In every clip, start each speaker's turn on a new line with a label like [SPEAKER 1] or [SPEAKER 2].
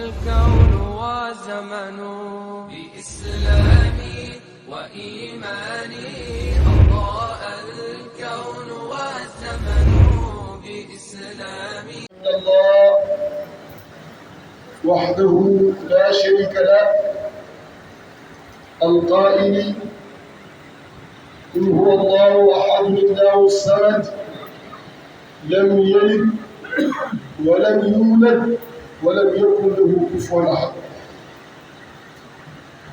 [SPEAKER 1] الكون والزمن بإسلامي وإيماني أضاء الكون والزمن بإسلامي.
[SPEAKER 2] الله وحده لا شريك له القائل قل هو الله أحد الله الصمد لم يلد ولم يولد ولم يكن له كفوا أحد.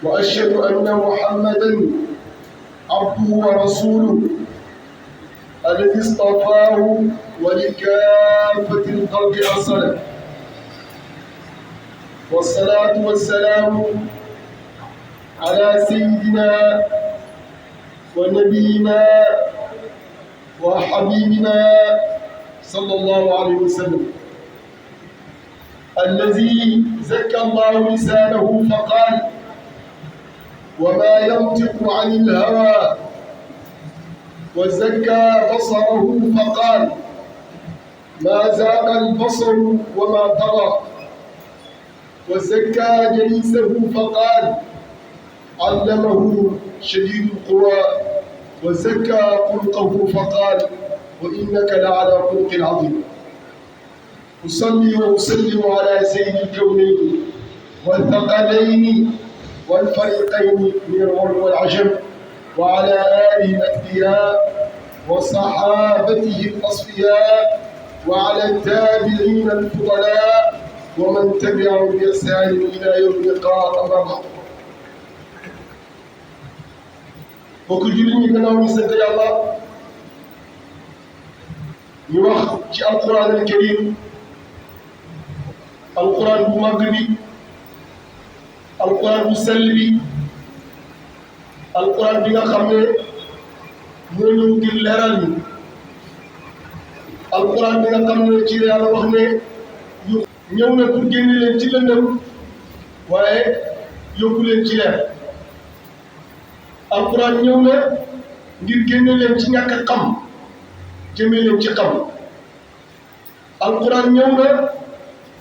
[SPEAKER 2] وأشهد أن محمدا عبده ورسوله الذي اصطفاه ولكافة الخلق أرسله. والصلاة والسلام على سيدنا ونبينا وحبيبنا صلى الله عليه وسلم الذي زكى الله لسانه فقال وما ينطق عن الهوى، وزكى بصره فقال ما زاغ البصر وما طغى، وزكى جليسه فقال علمه شديد القوى، وزكى خلقه فقال وإنك لعلى خلق عظيم. أصلي وأسلم على سيد الكونين والثقلين والفريقين من الغر والعجم، وعلى آله الأتقياء وصحابته الأصفياء، وعلى التابعين الفضلاء ومن تبعهم بإحسان إلى يوم اللقاء. أما بعد، mbokk jullit ñi gannaaw ñu sant Yàlla ñu wax ci alquran al karim, alquran bu màgg bi, alquran bu sell bi, alquran bi nga xam ne moo ñëw ngir leeral ñu, alquran bi nga xam ne ci Yàlla wax ne ñëw na pour génne leen ci lëndëm waaye yóbbu leen ci leer. alquran ñëw na ngir génne leen ci ñàkk xam jëmee leen ci xam. alquran ñëw na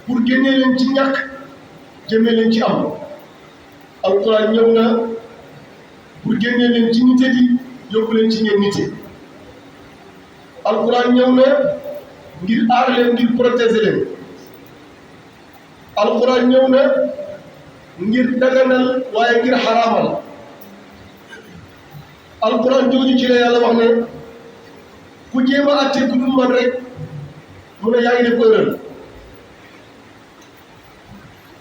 [SPEAKER 2] pour génne leen ci ñàkk jëmee leen ci am. alquran ñëw na pour génne leen ci nite di yóbbu leen ci ñeen nite. alquran ñëw na ngir aar leen, ngir protéger leen. alquran ñëw na ngir daganal waaye ngir xaraamal. alquran jooju ci la Yàlla wax ne ku jéem a àtte ku dul man rek mu ne yaa ngi def erreur.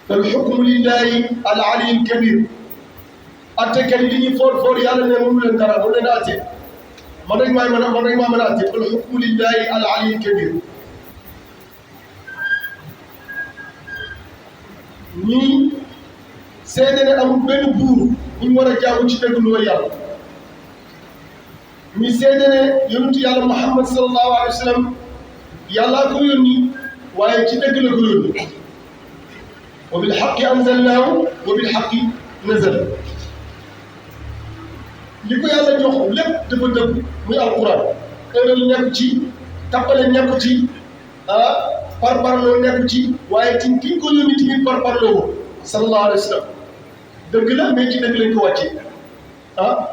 [SPEAKER 2] fal xukmu lillahi al ali al kabir. àttekat yi li ñuy foor foor Yàlla ne mënu leen dara, mu leen a àtte man rek maa mën a àtte. fal xukmu lillahi al ali al kabir. ñii seede ne amul benn buur bu ñu war a jaamu ci dëgg lu Yàlla. ñu seede ne yonentu Yàlla Muhammad sallallahu alayhi wa sallam Yàllaa ko yónni waaye ci dëgg la ko yónni. wa bil haqqi anzalnaahu wa bil haqqi nazala. li ko Yàlla jox lépp dafa dëgg muy alquran. erreur nekk ci, tappale nekk ci, parparloo nekk ci, waaye ci ki ko yónni tamit parparloo sallallahu alayhi wa sallam. dëgg la mais ci dëgg lañ ko wàccee.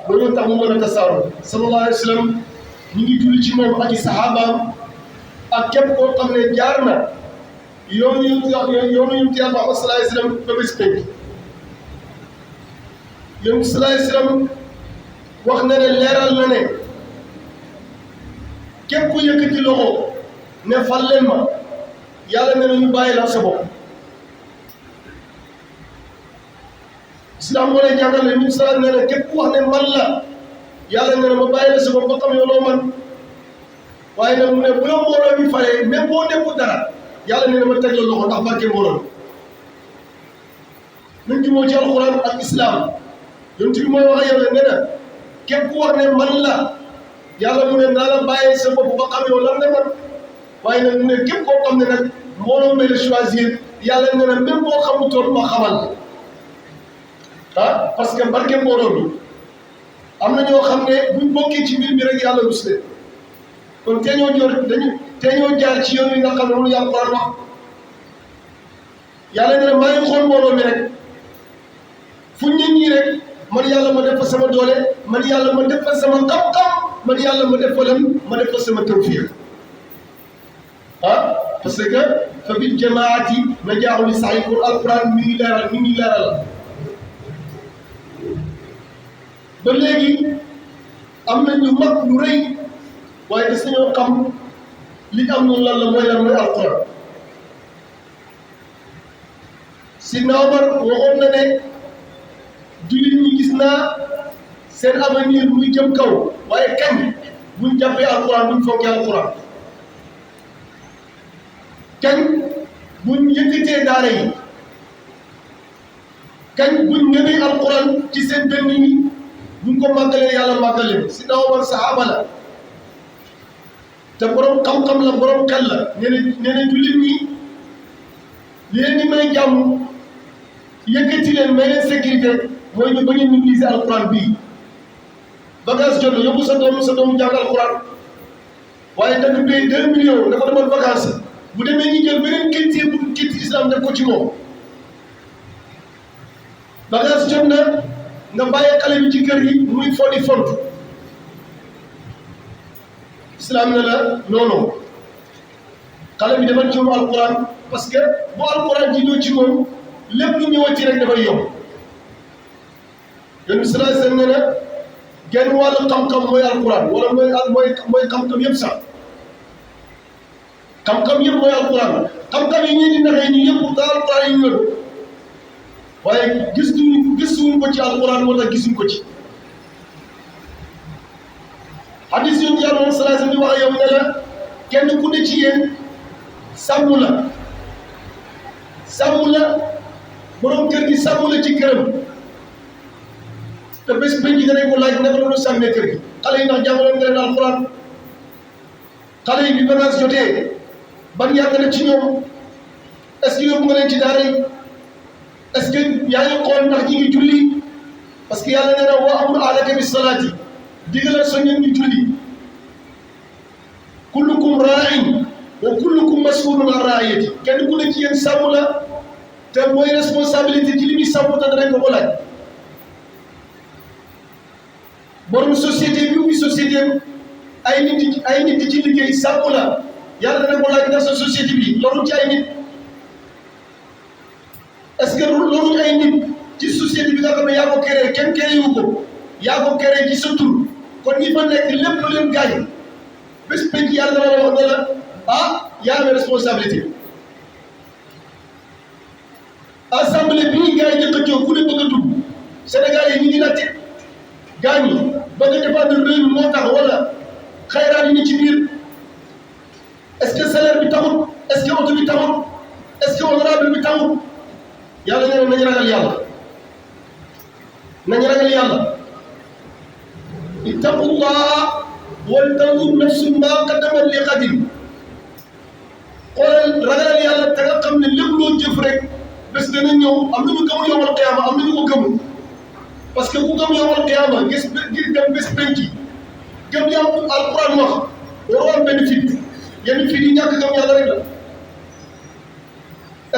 [SPEAKER 2] loolu tax mu mën a tasaaroo. sallallahu alayhi wa sallam ñu ngi julli ci moom ak i saxaabaam ak képp koo xam ne jaar na yoonu Yonent Yàlla Muhammad sallallahu alayhi wa sallam ba bés penk. Yonent sallallahu alayhi wa sallam wax na ne, leeral na ne képp ku yëkkati loxo ne fal leen ma, Yàlla ne na ñu bàyyi la sa bopp. islam moo lay jàngale ni salaam nee na képp ku wax ne man la, Yàlla nee na ma bàyyi la sa bopp ba xam yow loo man. waaye nag mu ne bu la mbooloo mi falee même boo nekkul dara, Yàlla nee na ma teg la loxo ndax barke mbooloo mi. nañ jumoo ci alquran ak islam. yonent bi mooy wax ak yow nee na képp ku wax ne man la, Yàlla mu ne naa la bàyyi sa bopp ba xam yow lan la man. waaye nag mu ne képp koo xam ne nag mbooloo mi la choisir, Yàlla nee na même boo xamutoon ma xamal. parce que barke mbooloo bi am na ñoo xam ne buñ bokkee ci mbir mi rek Yàlla rus leen. kon te ñoo jaar ci yoon wi nga xam ne moom Alxuraan wax yàlla ne maa ngi xool mbooloo mi rek fu ñu nii rek man yàlla ma def fa sama doole man yàlla ma def fa sama xam-xam man yàlla ma def fa lan ma def fa sama tawfiq parce que fa bil jamaati najaahu li sa'i pour alquran mi ngi leeral ba léegi am na ñu mag ñu rëy waaye des nañoo xam li am noonu lan mooy alquran. Sidna Omar waxoon na ne jullit ñi gis naa seen avenir muy jëm kaw waaye kañ buñ jàppee alquran buñ fonkee alquran kañ buñ yëkkatee daara yi kañ buñ ñëwee alquran ci seen dënn yi buñ ko màggalee yàlla màggalee Sidna Omar sahaaba la te borom xam-xam la borom xel la nee na jullit ñi li leen di may jàmm yëkkati leen may leen sécurité mooy ñu bañ a négliger alquran bii vacance jot na yóbbu sa doom jàng alquran waaye dagg bee 2 millions dafa demoon vacance bu demee ñu jël beneen culture bu culture islam def ko ci moom vacance jot na nga bàyyi xale bi ci kër gi muy fodi font islam ne la non xale bi demal ci moom alquran parce que bu alquran jiitoo ci moom lépp lu ñëwati rek dafay yomb yéen sallallahu alayhi wasallam ne na genn wàllu xam-xam mooy alquran wala mooy xam-xam yëpp sax xam-xam yëpp mooy alquran xam-xam yi ñii di naxee ñu yëpp da alquran yi ñu waaye gisuñu ko ci alquran moo tax gisuñu ko ci hadis yu yàlla moom sallallahu alayhi wasallam di wax yow ne la kenn ku ne ci yéen sàmm la borom kër gi sàmm la ci këram te bés bañ ci danañ ko laaj naka la doon sàmmee kër gi xale yi ndax jàngaloon nga leen alquran xale yi bi vacance jotee ban yàgg na ci ñoom est-ce que yóbbu nga leen ci daara yi est-ce que yaa ngi xool ndax ñi ngi julli parce que yàlla nee na wa amur ahlaka bis salaati digalal sa ñun ñu julli kullukum raa'in wa kullukum mas'ulun an ra'iyyati kenn ku ne ci yéen sàmm la te mooy responsabilité ci li muy sàmm te danañ ko ko laaj borom société bi ubbi société ay nit di ci liggéey sàmm la yàlla dana ko laaj ndax sa société bi loolu ci ay nit est-ce que loolu ay nit ci société bi nga xam ne yaa ko créé kenn créé wu ko yaa ko créé ci sa tur kon ñi fa nekk lépp lu leen gaañ bés penc yàlla dana la wax ne la yaa amee responsabilité assemblée bii gars yi di xëccoo ku ne bëgg a dugg Sénégal yi ñu ngi natte gaañ yi bëgg a défendre réew mi moo tax wala xayraat yi ni ci biir est-ce que salaire bi taxut est-ce que oto bi taxut est-ce que honorable bi taxut yàlla nee na nañu ragal yàlla nañu ragal yàlla ittaqullah wal tanzur nafsun maa qaddamat li ghadin xoolal ragal yàlla te nga xam ne lépp loo jëf rek bés dana ñëw am na ñu gëmul yowmal qiyaama am na ñu ko gëmul parce que ku gëm yowmal qiyaama gis dem bés penc gëm yàlla alquran wax waroo am benn fit yenn fit yi ñàkk gëm yàlla rek la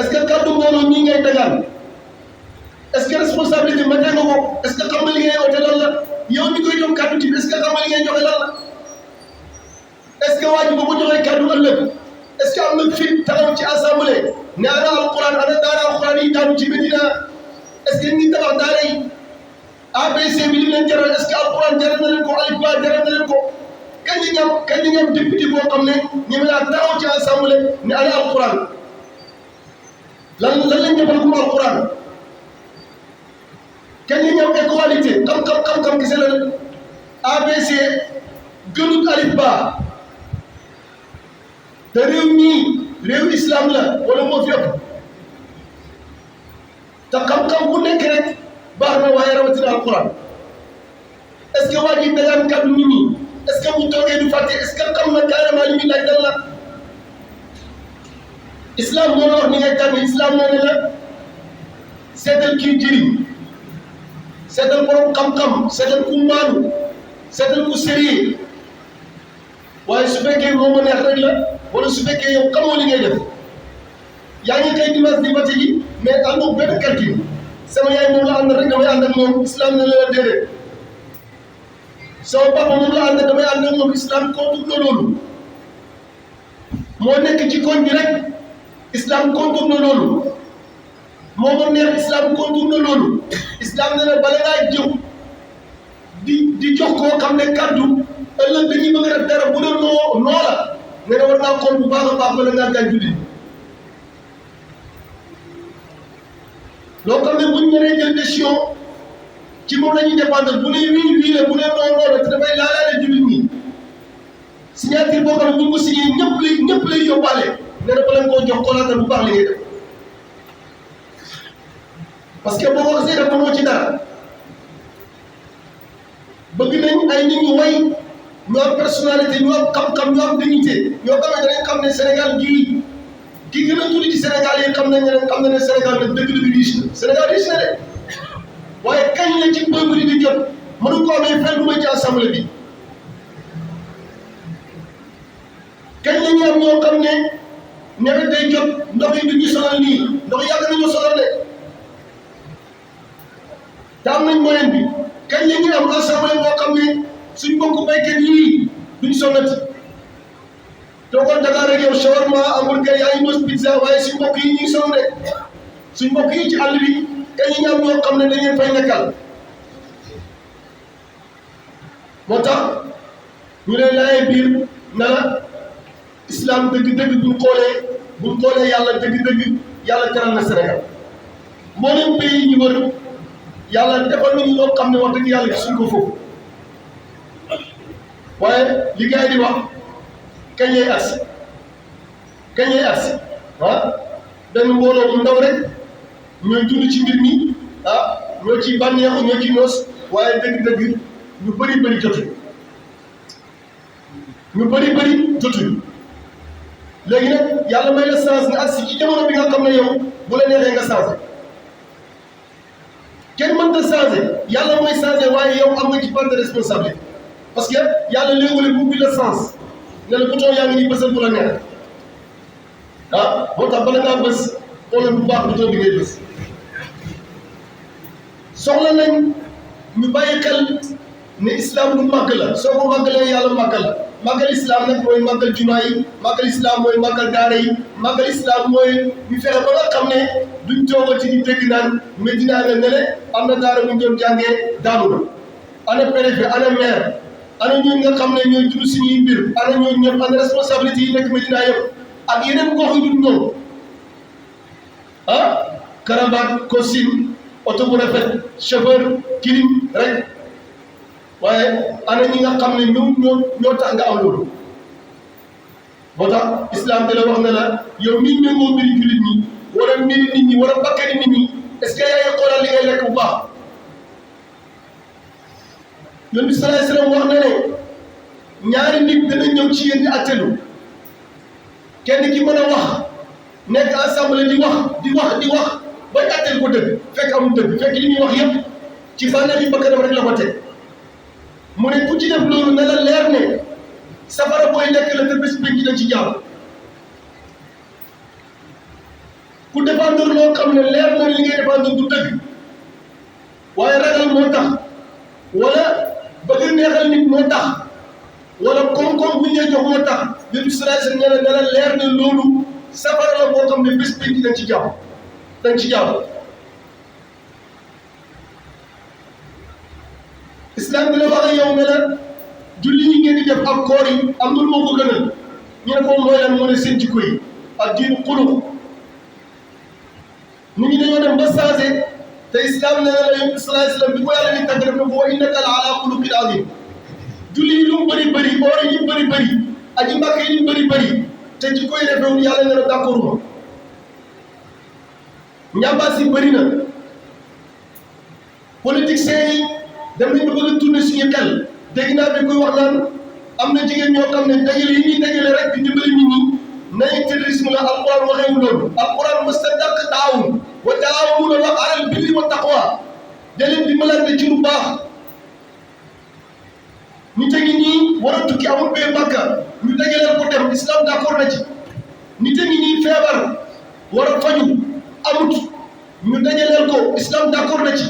[SPEAKER 2] est-ce que kàddu mbooloo ñii ngay dagaan est-ce que responsabilité ma teg nga ko est-ce que xam nga li ngay oote lan la yow mi koy jox kàddu ci est-ce que xam nga li ngay joxe lan la est-ce que waa ji boo ko joxee kàddu ëllëg est-ce que am na fit taxaw ci assemblée ne ana alquran ana daara alquran yi daanu ci Medina est-ce que ñi tabax daara yi ABC bi li leen jaral est-ce que alquran jaral na leen ko alif ba jaral na leen ko kañ la ñam député boo xam ne ñu ngi laa taxaw ci assemblée ne ana alquran lan lañ defal ko alquran kañ la ñam égalité xam-xam gise la ABC gënut alif ba te réew mii réew islam la wala moo fi ëpp te xam-xam bu nekk rek baax na waaye rawatina alquran est-ce que waa ji dagaan kàddu nit ñi est-ce que bu toogee du fàtte est-ce que xam na carrément li muy laaj dal la islam moo la wax ni ngay tànn islam moo ne la seetal kii jëriñ seetal borom xam-xam seetal ku maanu seetal ku sérieux waaye su fekkee moo ma neex rek la wala su fekkee yow xamoo li ngay def yaa ngi xëy dimanche di vote ji mais àndoo benn calcul sama yaay moom la ànd rek damay ànd ak moom islam ne la déedéet sama papa moom la ànd damay ànd ak moom islam contre na loolu moo nekk ci koñ bi rek islam contre na loolu moo ma neex islam contre na loolu islam ne la bala ngaa jëw di jox koo xam ne kaddu ëllëg dañuy bëgg a def dara bu dee noo la nga ne war naa xool bu baax a baax bala ngaa gaañ jullit loo xam ne buñ mënee jël décision ci moom la ñuy dépendre bu ne wii la bu ne non la te dafay laalaale jullit ñi signature boo xam ne bu ñu ko signé ñëpp lay yóbbaale nee na bala nga koo jox xoolaatal bu baax li ngay def parce que boo ko xasee def mënoo ci dara bëgg nañ ay nit ñu way ñu am personnalité ñu am xam-xam ñu am dignité ñoo xam ne dañ xam ne Sénégal gii ki gën a tuuti ci Sénégal yi xam nañ ne Sénégal nag dëgg-dëgg riche na Sénégal riche na de waaye kañ la ci peuple yi di jot mënu ko amee fenn lu may ci assemblée bi kañ la ñu am ñoo xam ne nawet day jot ndox yi du ñu sonal nii ndox yàgg nañoo sonal de te am nañ moyen bi kañ la ñuy am assemblée boo xam ne suñ mbokku béykat yii duñ sonnati toogoon Dakar rek yow shawarma hamburger yaa ngi mos pizza waaye suñ mbokk yi ñuy sonn rek suñ mbokk yi ci àll bi kañ la ñu am ñoo xam ne dañ leen fay nekkal moo tax ñu leen laajee biir na la islam dëgg-dëgg buñ xoolee yàlla dëgg-dëgg yàlla teral na Sénégal mboolem pays ñu wër yàlla defal nañu loo xam ne wax dëgg yàlla gisuñ ko foofu waaye li gars yi di wax kañ lay agsi benn mbooloo mu ndaw rek ñooy dund ci mbir mi ñoo ciy bànneexu ñoo ciy noos waaye dëgg-dëgg ñu bëri jotuñu léegi nag yàlla may la chance nga agsi ci jamono bi nga xam ne yow bu la neexee nga changé kenn mënta changé yàlla mooy changé waaye yow am nga ci part de responsabilité parce que yàlla léegi-léeg bu bi la sens ne la bouton yaa ngi nii bësal bu la neex moo tax bala ngaa bës xoolal bu baax bouton bi ngay bës soxla nañ ñu bàyyi xel ne islam lu màgg la soo ko màggalee yàlla màggal la màggal islam nag mooy màggal jumaa yi màggal islam mooy màggal daara yi màggal islam mooy ñu fexe ba nga xam ne duñ toogati di dégg naan Medina nga ne am na daara bu ñu doon jàngee daanu na ana préfet ana maire ana ñooñu nga xam ne ñooy tudd suñuy mbir ana ñooñu ñëpp ana responsabilité yi nekk Medina yëpp ak yeneen gox yu dul ñoom karabaat costume oto bu rafet chauffeur kilim rek waaye ana ñi nga xam ne ñoo tax nga am loolu moo tax islam di la wax ne la yow mii méngoo mbiri jullit ñi wala mbiri nit ñi wala bakkani nit ñi est-ce que yaa ngi xoolal li ngay lekk bu baax Yonent bi sallallahu alayhi wasallam wax na ne ñaari nit dana ñëw ci yéen di attelu kenn ki mën a wax nekk assemblée di wax bañ attel ko dëgg fekk amul dëgg fekk li muy wax yëpp ci bànneexi bakkanam rek la ko teg mu ne ku ci def loolu na la leer ne safara booy lekk la te bés pénc dañ ci jàpp ku défendre loo xam ne leer na li ngay défendre du dëgg waaye ragal moo tax wala bëgg neexal nit moo tax wala koom-koom bu ñu lay jox moo tax Yonent bi sallallahu alayhi wasallam ne la leer ne loolu safara la boo xam ne bés pénc dañ ci jàpp islam bi la wax ak yow ne la julli yi ngeen di def ak koor yi am na lu moo ko gënal ñu ne ko mooy lan moo ne seen jikko yi ak diinu xuluq nit ñi dañoo dem ba changé te islam ne la Yonent bi sallallahu alayhi wasallam bi ko yàlla di tàgg def na ko wa innaka la ala xuluqin azim julli yi lu mu bëri oor yi ñu bëri aji mbàkk yi ñu bëri te jikko yi rafetlu yàlla ne la d'accord ma ñambaas yi bëri na politiciens yi dem nañ ba bëgg a tourner suñu xel dégg naa bi koy wax naan am na jigéen ñoo xam ne dajale yi ñuy dajale rek di dimbali nit ñi nañu terrorisme la alquran waxewu loolu alquran mës ta dàq taawun wa taawunu la wax alal birri wa taqwa da leen dimbalante ci lu baax ñu tegi nii war a tukki amul bee Makka ñu dajaleel ko dem islam d'accord na ci ñu tegi nii feebar war a faju amut ñu dajaleel ko islam d'accord na ci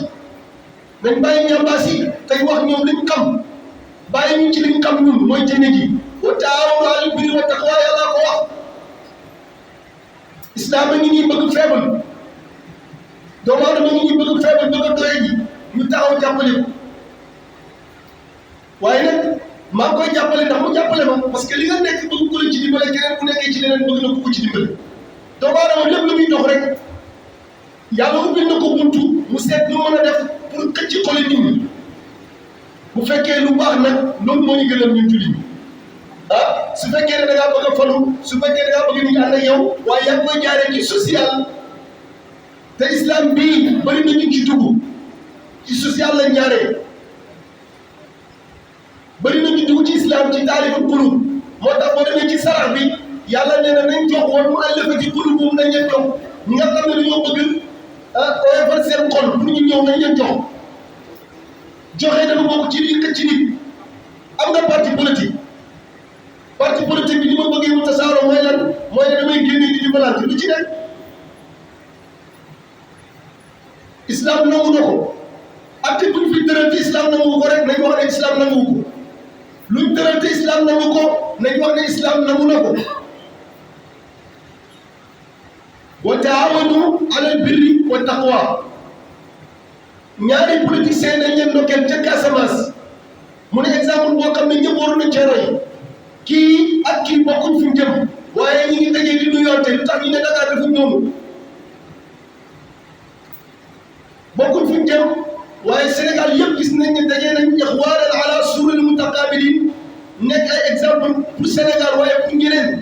[SPEAKER 2] nañ bàyyi ñambaas yi tey wax ñoom liñ xam bàyyi ñu ci liñ xam ñun mooy diine ji wa taawanu alal birri wa taqwa yàlla ko wax islam a ngi ñuy bëgg feebal doomu aadama ngi ñuy bëgg feebal bëgg a doye ji ñu taxaw jàppale ko waaye nag maa ngi koy jàppale ndax mu jàppale ma parce que li nga nekk bëgg ko la ci dimbale keneen ku nekkee ci leneen bëgg na ko ci dimbale doomu aadama lépp lu muy dox rek yàlla ubbil na ko buntu mu seet lu mën a def pour xëcc xoli nit ñi bu fekkee lu baax nag loolu moo ñu gënal ñun jullit ñi su fekkee ne da ngaa bëgg a falu su fekkee da ngaa bëgg nit ñi ànd ak yow waaye yaa ngi koy jaaree ci social te islam bii bëri na ñu ci dugg ci social la ñaaree bëri na ñu dugg ci islam ci taaliful qulub moo tax boo demee ci sarax bi yàlla nee na nañ jox woon mu allafati qulubuhum nañ leen jox ñi nga xam ne dañoo bëgg oyofal seen xol pour ñu ñëw nañ leen jox joxe dafa bokk ci lii xëcc ci nit am nga parti politique bi ni ma bëggee mu tasaaroo mooy lan mooy ne damay génne di dimbalante lu ci nekk islam nangu na ko acte buñ fi tëral te islam nangu ko rek nañ wax ne islam nangu ko luñ tëral te islam nangu ko nañ wax ne islam nangu na ko wa taawanu alal birri wa taqwa ñaari politiciens nañ leen ndokkeel ca Casamance mu ne exemple boo xam ne ñëpp waroon na cee roy kii ak kii bokkuñ fi mu jëm waaye ñi ngi dajee di nuyoonte lu tax ñu ne Dakar dafa ñoom bokkuñ fi mu jëm waaye Sénégal yëpp gis nañ ne dajee nañ ixwaanan ala sururi mutaqabilin nekk ay exemple pour Sénégal waaye pour ñeneen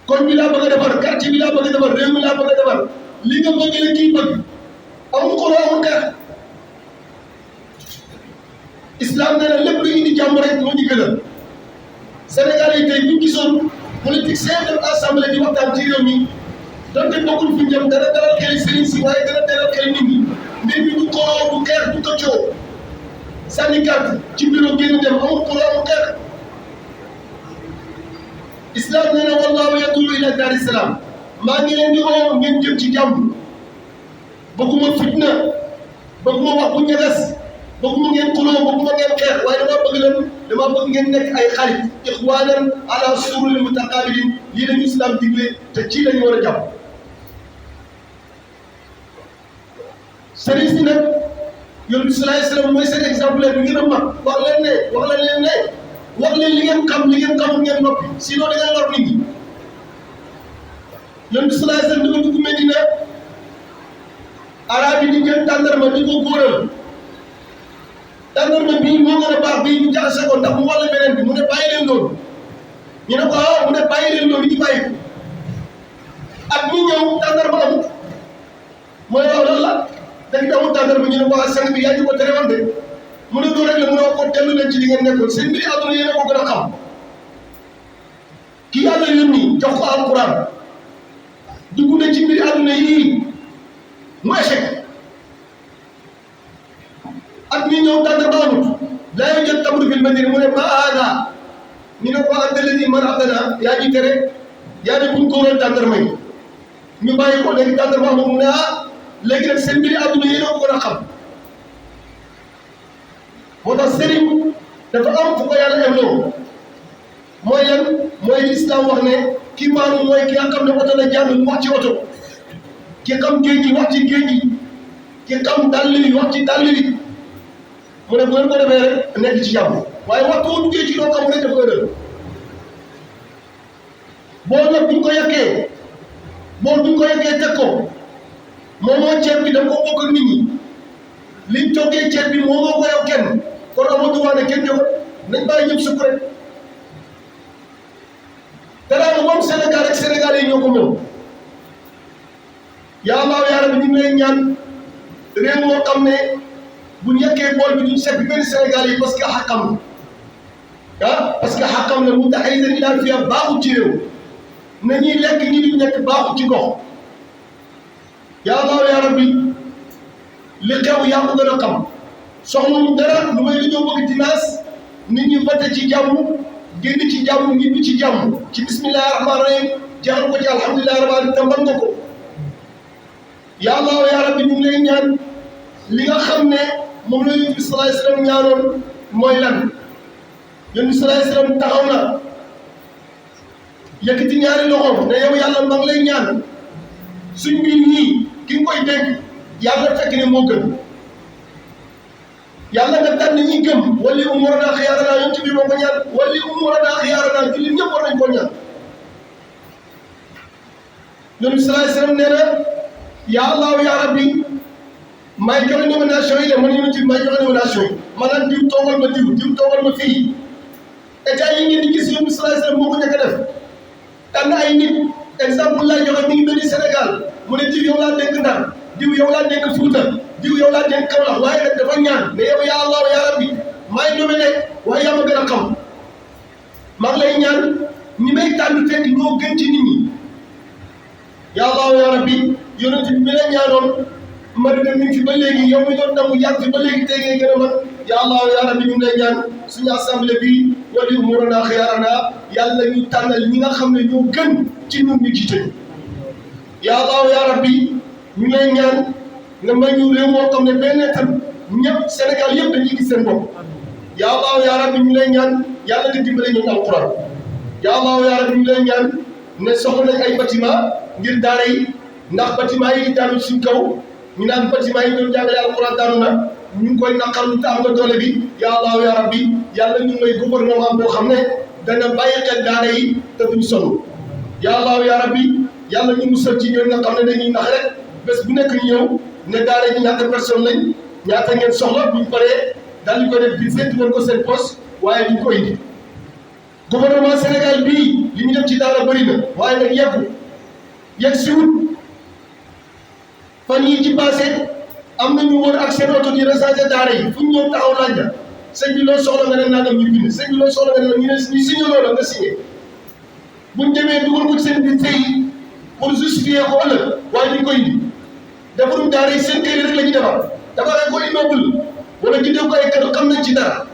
[SPEAKER 2] kon bi laa bëgg a defar quartier bi laa bëgg a defar réew mi laa bëgg a defar li nga bëgg la kii bëgg amul ko amul xeex islam nee na lépp lu indi jàmm rek moo ñu gënal Sénégal yi tey buñ gisoon politique seen dem assemblée di waxtaan ci réew mi donte bokkul fi jëm dana dalal xel sëriñ si waaye dana dalal xel nit ñi mbir mi du koroo du xeex du këccoo sànni carte ci bureau génn dem amul ko amul xeex islam nee na wallahu yadullu ila daari salaam maa ngi leen di oo ngeen jëm ci jàmm bëgguma fitna bëgguma wax bu ñagas bëgguma ngeen xuloo bëgguma ngeen xeex waaye dama bëgg ngeen nekk ay xarit ixwaanan ala sururi mutaqabilin lii lañu islam digle te ci lañu war a jàpp sëriñ si nag yonent bi sallallahu alayhi wasallam mooy seen exemplaire bi gën a mag wax leen li ngeen xam li ngeen xamul ngeen noppi sinon da ngeen lor nit ñi yonent bi sallallahu alayhi wasallam dafa dugg Medina arab yi di jël tàndarma di ko góoral tàndarma bii moo gën a baax bii ñu jaxase ko ndax mu wàll beneen bi mu ne bàyyi leen loolu ñu ne ko mu ne bàyyi leen loolu ñu bàyyi ko ak ñu ñëw tàndarma amul mooy wax lan la dañu amul tàndarma ñu ne ko sang bi yaa ñu ko tere woon de mu ne loolu rek la mu ne ko dellu leen ci li ngeen nekkoon seen mbiri àdduna yéen a ko gën a xam ki yàlla yónni jox ko alquran dugg na ci mbiri àdduna yii mu échec ak ñi ñëw tàndarma amut laa yujad tamru fil madina mu ne ma haada ñu ne ko anta alladi manatana yaa ñu tere yaa ne buñ góoral tàndarma yi ñu bàyyi ko léegi tàndarma amut mu ne léegi nag seen mbiri àdduna yéen a ko gën a xam moo tax sëriñ dafa am fu ko yàlla emloo mooy lan mooy li islam wax ne ki maanu mooy ki nga xam ne oto la jàng mu wax ci oto ki xam géej gi wax ci géej gi ki xam dàll yi wax ci dàll yi mu ne bu ngeen ko defee rek nekk ci jàmm waaye waxtu boo duggee ci loo xam rek dafa ëllëg bool nag buñ ko yàqee teg ko moom moo ceeb bi da nga ko bokk ak nit ñi liñ toggee ceeb bi moo ko yow kenn kon amatu waa ne kenn jox nañ bàyyi ñëpp sukk rek teraanga moom Sénégal rek Sénégal yi ñoo ko moom yaa Allah yaa rabbi ñu ngi ñaan réew moo xam ne bu ñàkkee bool bi duñ seppi benn Sénégal yi parce que xàqam parce que xàqam la mu taxay na ilaa fiya baaxut ci réew na ñuy lekk ñi di nekk baaxut ci gox yaa Allah yaa rabbi li xew yaa ko gën a xam soxla mu dara lu may li ñoo bëgg dimanche nit ñi voté ci jàmm génn ci jàmm ñibbi ci jàmm ci bismillahi rahmaani rahim jeexal ko ci alhamdulilah rabbil alamin te mën nga ko yaa Allah yaa rabbi ñu ngi lay ñaan li nga xam ne moom la Yonent bi sallallahu alayhi wa sallam ñaanoon mooy lan Yonent bi sallallahu alayhi wa sallam taxaw na yëkkati ñaari loxoom ne yow yàlla maa ngi lay ñaan suñ mbir ñii ki nga koy dégg yàlla fekk ne moo gën yàlla nga tànn ñi gëm wali umuranaa xiyaaranaa Yonent bi moo ko ñaan wali umuranaa xiyaaranaa jullit ñëpp war nañ ko ñaan Yonent bi sallallahu alayhi wa sallam nee na yaa Allah yaa rabbi may joxe nomination yi de man Yonent bi may joxe nomination yi maanaam diw toogal ma diw toogal ma fii état yi ngeen di gis Yonent bi sallallahu alayhi wa sallam moo ko njëkk a def tànn ay nit exemple lay joxe mi ngi mel ni Sénégal mu ne diw yow laa dénk Ndar diw yow laa dénk Fuuta diw yow laa dénk Kaolack waaye nag dafa ñaan ne yow yaa Allah yaa rabbi may nominé waaye yaa ma gën a xam maa ngi lay ñaan ñi may tànn fekk ñoo gën ci nit ñi yaa Allah yaa rabbi Yonent bi mi la ñaanoon Madina mi ngi fi ba léegi yow mi doon nangu yàgg fi ba léegi tey ngay gën a mën yaa Allah yaa rabbi ñu ngi lay ñaan suñu assemblée bi wali umuranaa xiyaaranaa yàlla ñu tànnal ñi nga xam ne ñoo gën ci ñun ñu jiite yaa Allah yaa rabbi ñu lay ñaan nga may ñu réew moo xam ne benn tam ñëpp Sénégal yëpp dañuy gis seen bopp yaa Allah yaa rabbi ñu lay ñaan yàlla nga dimbale ñu alquran yaa Allah yaa rabbi ñu lay ñaan ne soxla nañ ay bâtiment ngir daara yi ndax bâtiment yi daanu suñ kaw ñu naan bâtiment yi doon jàngale alquran daanu na ñu ngi koy naqarlu te am nga doole bi yaa Allah yaa rabbi yàlla ñu ngay gouvernement boo xam ne dana bàyyi xel daara yi te duñ sonn yaa Allah yaa rabbi yàlla ñu musal ci ñoom nga xam ne dañuy nax rek bés bu nekk ñu ñëw ne daara yi ñaata personne lañ ñaata ngeen soxla buñ paree daal di ko def bi seet woon ko seen poste waaye duñ ko indi gouvernement Sénégal bii li ñu def ci daara bëri na waaye nag yegg si wut fan yii ci passé am na ñu wër ak seen oto di recensé daara yi fu ñu ñëw taxaw laaj la sëñ bi loo soxla nga ne nangam ñu bind sëñ bi loo soxla nga ne ñu signé loola nga signé buñ demee dugal ko ci seen biir yi pour justifier ko ëllëg waaye duñ koy indi defarum daara yi seen kër rek la ñuy defar defaree ko immeuble wala jëndee ko ay kër xam nañ ci dara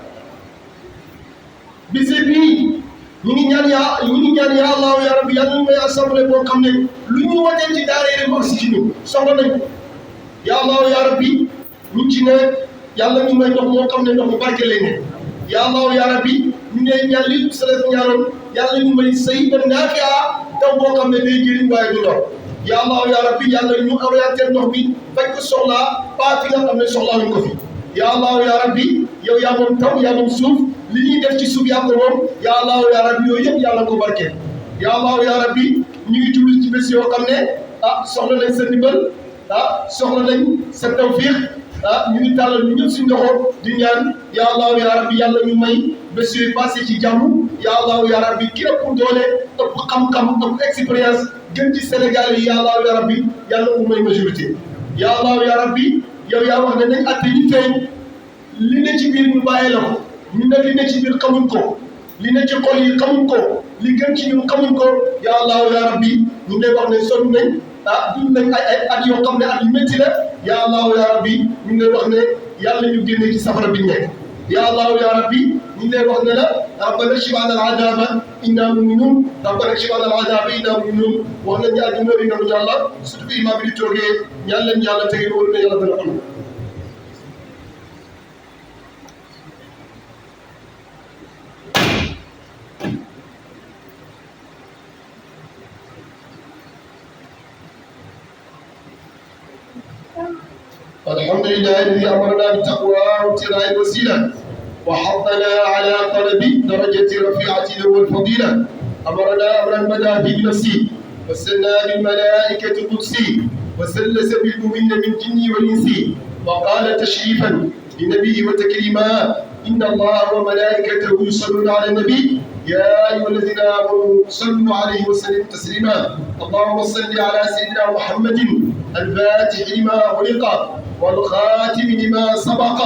[SPEAKER 2] budget bii ñu ngi ñaan yaa Allah yaa rabbi yàlla ñu may assemblée boo xam ne lu ñu watee ci daara yi rek wax si ci ñun soxla nañ ko yaa Allah yaa rabbi ñu ci ne yàlla ñu may ndox moo xam ne ndox mu barke lay ne yaa Allah yaa rabbi ñu ngi ñaan li salaf ñaanoon yàlla ñu may sëy ba naafi'a taw boo xam ne day jëriñ waaye du lor yaa Allah yaa rabbi yàlla ñu orienté ndox bi bañ ko soxlaa pas fi nga xam ne soxlaa ko fi yaa Allah yaa rabbi yow yaa moom taw yaa moom suuf li ñuy def ci suuf yaa ko moom yaa Allah yaa rabbi yooyu yëpp yàlla ko barke yaa Allah yaa rabbi ñu ngi jublu ci bés yoo xam ne soxla nañ sa ndimbal soxla nañ sa tawfiq ñu ngi tàllal ñu ñëpp suñu ndoxo di ñaan yaa Allah yaa rabbi yàlla ñu may bés yooyu passé ci jàmm yaa Allah yaa rabbi ki ëpp doole ëpp xam-xam ëpp expérience gën ci Sénégal yi yaa Allah yaa rabbi yàlla mu may majorité yaa Allah yaa rabbi yow yaa wax ne nañ atte li feeñ li ne ci biir ñu bàyyee la ko ñu nag li ne ci biir xamuñ ko li ne ci xol yi xamuñ ko li gën ci ñun xamuñ ko yaa Allah yaa rabbi ñu ngi lay wax ne sonn nañ dund nañ ay at yoo xam ne at yu métti la yaa Allah yaa rabbi ñu ngi lay wax ne yàlla ñu génne ci safara bi ñu nekk yaa Allah yaa rabbi ñu ngi lay wax ne la rabbana kshif anna al-'adaba inna mu'minun rabbana kshif anna al-'adaba inna mu'minun wax nañ ne àdduna bi nañu yàlla surtout bi imaam bi di toogee ñaan leen yàlla tege wala ne yàlla dana xam الحمد لله الذي امرنا بالتقوى وابتغاء الوسيله وحضنا على طلب درجه رفيعه والفضيله امرنا امرا بدا به بنفسه وسلنا بالملائكه القدسي وسلس بالمؤمنين من جن والانس وقال تشريفا لنبيه وتكريما ان الله وملائكته يصلون على النبي يا ايها الذين امنوا صلوا عليه وسلموا تسليما اللهم صل على سيدنا محمد الفاتح لما خلق والخاتم لما سبق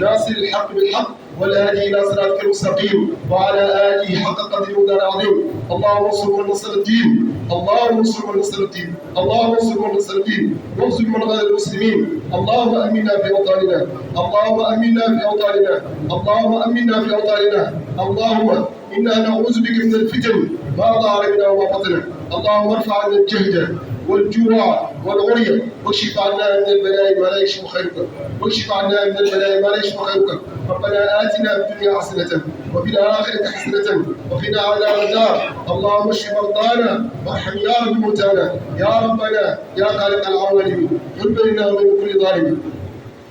[SPEAKER 2] ناصر الحق بالحق والهادي الى صراطك المستقيم وعلى اله حق قدره ودار العظيم اللهم انصر من نصر الدين اللهم انصر من نصر الدين اللهم انصر من نصر الدين وانصر من غير المسلمين اللهم امنا في اوطاننا اللهم امنا في اوطاننا اللهم امنا في اوطاننا اللهم إنا نعوذ بك من الفتن ما ظهر منها وما بطن. اللهم ارفع عنا الجهد والجوع والعري، واكشف عنا من البلاء ما لا يكشف خيرك، واكشف عنا من البلاء ما لا يكشف خيرك. ربنا آتنا في الدنيا حسنة وفي الآخرة حسنة وقنا عذاب النار. اللهم اشف مرضانا وارحم يا رب موتانا يا ربنا يا خالق العوالم، حب لنا ومن كل ظالم.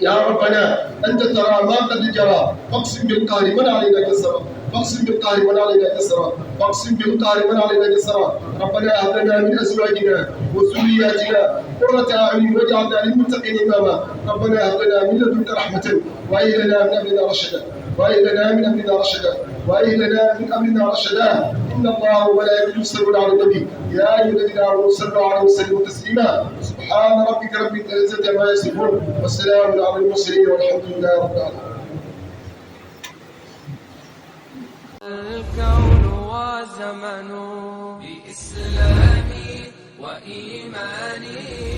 [SPEAKER 2] يا ربنا أنت ترى ما قد جرى، فاقسم بالقهر من علينا كسرى، فاقسم بالقهر من علينا كسرى، فاقسم بالقهر من علينا كسرى. ربنا هب لنا من أزواجنا وذرياتنا قرة أعين واجعلنا للمتقين إماما. ربنا هب لنا من لدنك رحمة وهب لنا من أمرنا رشدا، وهب لنا من أمرنا رشدا، وهب لنا من أمرنا رشدا. إن الله وملائكته يصلون على النبي يا أيها الذين آمنوا صلوا عليه وسلموا تسليما. سبحان ربك رب العزة عما يصفون والسلام على المرسلين والحمد لله رب العالمين.
[SPEAKER 1] الكون وزمن بإسلامي وإيماني